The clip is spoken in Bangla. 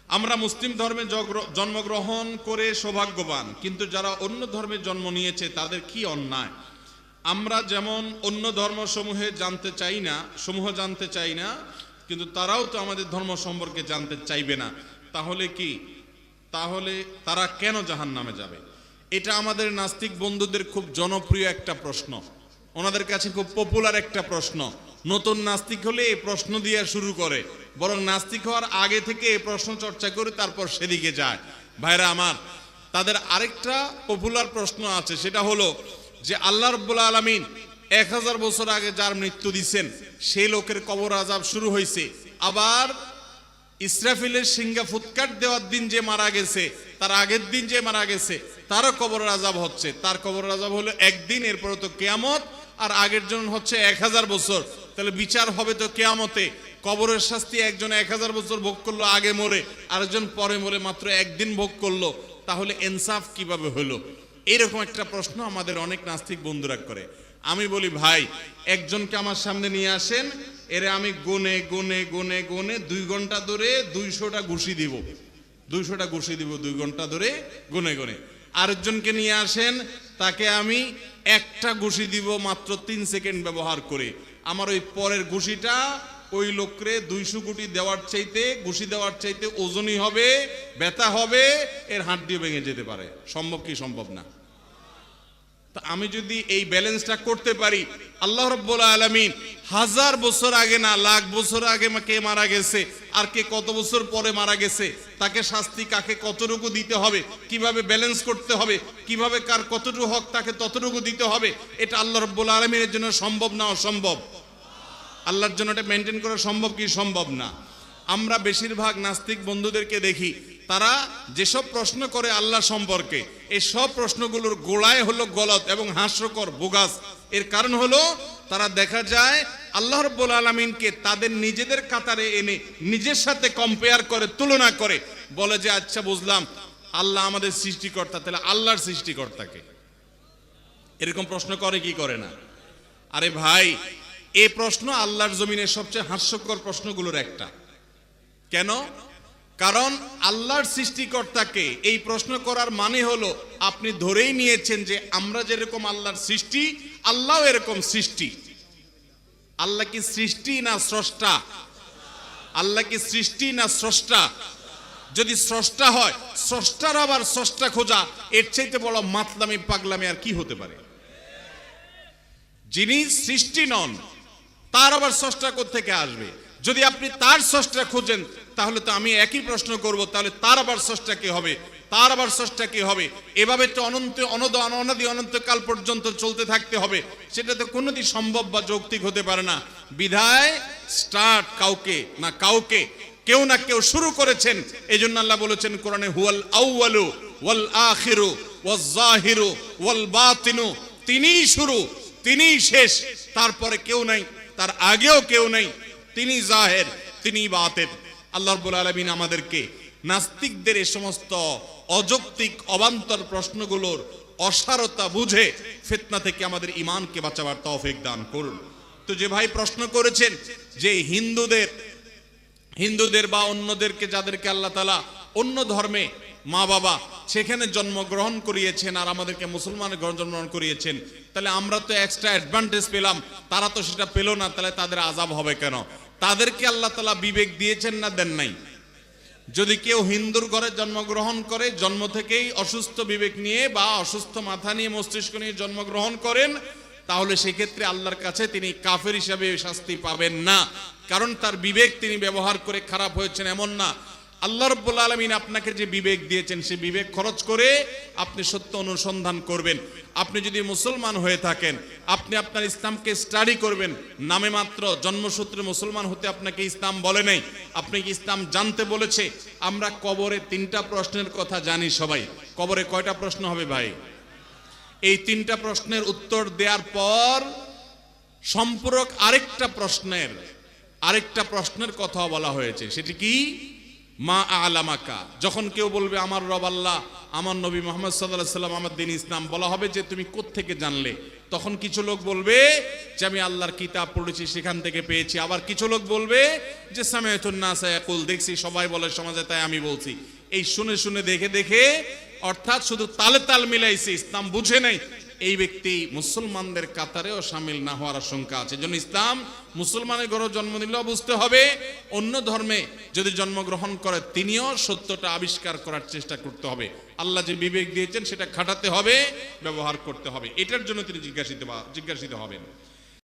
আমরা মুসলিম ধর্মে জন্মগ্রহণ করে সৌভাগ্যবান, কিন্তু যারা অন্য ধর্মে জন্ম নিয়েছে তাদের কি অন্যায়? আমরা যেমন অন্য ধর্মসমূহ জানতে চাই না, কিন্তু তারাও তো আমাদের ধর্ম সম্পর্কে জানতে চাইবে না। তাহলে তারা কেন জাহান্নামে যাবে? এটা আমাদের নাস্তিক বন্ধুদের খুব জনপ্রিয় একটা প্রশ্ন, ওনাদের কাছে খুব পপুলার একটা প্রশ্ন। নতুন নাস্তিক হলে এই প্রশ্ন দিয়ে শুরু করে, বরং নাস্তিক হওয়ার আগে থেকে এই প্রশ্ন চর্চা করে তারপর সেদিকে যায়। ভাইরা আমার, তাদের আরেকটা পপুলার প্রশ্ন আছে, সেটা হলো যে আল্লাহ রাব্বুল আলামিন 1000 বছর আগে যার মৃত্যু দিচ্ছেন সেই লোকের কবর আযাব শুরু হয়েছে, আবার ইসরাফিলের সিংহা ফুৎকার দেওয়ার দিন যে মারা গেছে, তার আগের দিন যে মারা গেছে, তারও কবর আযাব হচ্ছে। তার কবর আযাব হলো একদিন, এরপরে তো কিয়ামত, আর আগের জন হচ্ছে 1000 বছর। তাহলে বিচার হবে তো কিয়ামতে। কবরের শাস্তি একজন 1000 বছর ভোগ করলো আগে মরে, আরেকজন পরে মরে মাত্র একদিন ভোগ করলো, তাহলে ইনসাফ কিভাবে হলো? এরকম একটা প্রশ্ন আমাদের অনেক নাস্তিক বন্ধুরা করে। আমি বলি, ভাই, একজনকে আমার সামনে নিয়ে আসেন, এরে আমি গুনে 2 ঘন্টা ধরে 200টা ঘুষি দিব, 2 ঘন্টা ধরে গুনে। আরেকজনকে নিয়ে আসেন, তাকে আমি একটা ঘুষি দিব মাত্র 3 সেকেন্ড ব্যবহার করে। আমার ওই পরের ঘুষিটা ওই লোকরে 200 কোটি ঘুষি দেওয়ার চাইতে ওজনই হবে, ব্যথা হবে, এর হাড্ডিও ভেঙে যেতে পারে। সম্ভব কি সম্ভব না? তা আমি যদি এই ব্যালেন্সটা করতে পারি, আল্লাহ রাব্বুল আলামিন 1000 বছর আগে না, লাখ বছর আগে কে মারা গেছে, আর কে কত বছর পরে মারা গেছে, তাকে শাস্তি কাকে কতটুকু দিতে হবে, কিভাবে ব্যালেন্স করতে হবে, কিভাবে কার কতটুকু হক তাকে ততটুকু দিতে হবে, এটা আল্লাহ রাব্বুল আলামিনের জন্য সম্ভব না অসম্ভব? আল্লাহর জন্য এটা মেনটেন করা সম্ভব কি সম্ভব না? আমরা বেশিরভাগ নাস্তিক বন্ধুদেরকে দেখি, তারা যেসব প্রশ্ন করে আল্লাহ সম্পর্কে, এই সব প্রশ্নগুলোর গোড়ায় হলো গলত এবং হাস্যকর, বোগাস। এর কারণ হলো তারা দেখা যায় আল্লাহ রাব্বুল আলামিনকে তাদের নিজেদের কাতারে এনে নিজের সাথে কম্পেয়ার করে, তুলনা করে, বলে যে আচ্ছা বুঝলাম, আল্লাহ আমাদের সৃষ্টিকর্তা, তাহলে আল্লাহর সৃষ্টিকর্তাকে। এরকম প্রশ্ন করে কি করে না? আরে ভাই, এই প্রশ্ন আল্লাহর জমিনের সবচেয়ে হাস্যকর প্রশ্নগুলোর একটা। কেন? কারণ আল্লাহর সৃষ্টিকর্তাকে এই প্রশ্ন করার মানে হলো আপনি ধরেই নিয়েছেন যে আমরা যেরকম আল্লাহর সৃষ্টি, আল্লাহও এরকম সৃষ্টি। আল্লাহ কি সৃষ্টি না স্রষ্টা? আল্লাহ কি সৃষ্টি না স্রষ্টা? যদি স্রষ্টা হয়, স্রষ্টার আবার স্রষ্টা খোঁজা, এর চাইতে বড় মাতলামি পাগলামি আর কি হতে পারে? যিনি সৃষ্টি নন, তার আবার স্রষ্টা কোত্থেকে আসবে? যদি আপনি তার স্রষ্টা খোঁজেন, তাহলে তো আমি একই প্রশ্ন করব, তাহলে তার আবার স্রষ্টা কি হবে, তার আবার স্রষ্টা কি হবে? এভাবে তো অনাদি অনন্তকাল পর্যন্ত চলতে থাকতে হবে। সেটা তো কোনোদিন সম্ভব বা যৌক্তিক হতে পারে না। বিধায় স্টার্ট কেউ না কেউ শুরু করেছেন। এই জন্য আল্লাহ বলেছেন কোরআনে, হুয়াল আউয়ালু ওয়াল আখিরু ওয়াজ জাহিরু ওয়াল বাতিনু, তিনিই শুরু, তিনিই শেষ, তারপরে কেউ নাই, তার আগেও কেউ নাই, তিনি জাহের, তিনি বাতিন। আল্লাহ রাব্বুল আলামিন আমাদেরকে নাস্তিকদের এই সমস্ত অযৌক্তিক অবান্তর প্রশ্নগুলোর অসারতা বুঝে ফিতনা থেকে আমাদের ঈমানকে বাঁচাবার তৌফিক দান করুন। তো যে ভাই প্রশ্ন করেছেন যে হিন্দুদের বা অন্যদেরকে, যাদেরকে আল্লাহ তাআলা অন্য ধর্মে মা বাবা সেখানে জন্মগ্রহণ করিয়েছেন আর আমাদেরকে মুসলমান জন্মগ্রহণ করিয়েছেন, তাহলে আমরা তো এক্সট্রা অ্যাডভান্টেজ পেলাম, তারা তো সেটা পেল না, তাহলে তাদের আযাব হবে কেন? তাদেরকে আল্লাহ তাআলা বিবেক দিয়েছেন না দেন নাই? যদি কেউ হিন্দুর ঘরে জন্মগ্রহণ করে, জন্ম থেকেই অসুস্থ বিবেক নিয়ে বা অসুস্থ মাথা নিয়ে, মস্তিষ্ক নিয়ে জন্মগ্রহণ করেন, তাহলে সেক্ষেত্রে আল্লাহর কাছে তিনি কাফের হিসাবে শাস্তি পাবেন না। কারণ তার বিবেক তিনি ব্যবহার করে খারাপ হয়েছেন এমন না। আল্লাহ রাব্বুল আলামিন আপনাকে যে বিবেক দিয়েছেন, সেই বিবেক খরচ করে আপনি সত্য অনুসন্ধান করবেন। আপনি যদি মুসলমান হয়ে থাকেন, আপনি আপনার ইসলামকে স্টাডি করবেন। নামে মাত্র জন্মসূত্রে মুসলমান হতে আপনাকে ইসলাম বলে নাই, আপনাকে ইসলাম জানতে বলেছে। আমরা কবরে 3টা প্রশ্নের কথা জানি সবাই। কবরে কয়টা প্রশ্ন হবে ভাই? এই 3টা প্রশ্নের উত্তর দেওয়ার পর সম্পূরক আরেকটা প্রশ্নের কথা বলা হয়েছে। সেটি কি? মা আলামাকা। যখন কেউ বলবে আমার রব আল্লাহ, আমার নবী মুহাম্মদ সাল্লাল্লাহু আলাইহি ওয়াসাল্লাম, আমার দ্বীন ইসলাম, বলা হবে যে তুমি কোত্থেকে জানলে? তখন কিছু লোক বলবে যে আমি আল্লাহর কিতাব পড়েছি সেখান থেকে পেয়েছি, আবার কিছু লোক বলবে যে সামিআতুন নাস ইয়াকুল, দেখছি সবাই বলে সমাজে তাই আমি বলছি। এই শুনে শুনে দেখে দেখে অর্থাৎ শুধু তালে তাল মিলাইছে, ইসলাম বুঝে নাই, এই ব্যক্তি মুসলমানদের কাতারেও শামিল না হওয়ার আশঙ্কা আছে। এজন্য ইসলাম মুসলমানের ঘরে জন্ম নিলেও বুঝতে হবে, অন্য ধর্মে যদি জন্মগ্রহণ করে তিনিও সত্যটা আবিষ্কার করার চেষ্টা করতে হবে। আল্লাহ যে বিবেক দিয়েছেন সেটা খাটাতে হবে, ব্যবহার করতে হবে, এটার জন্য তিনি জিজ্ঞাসিত হবেন।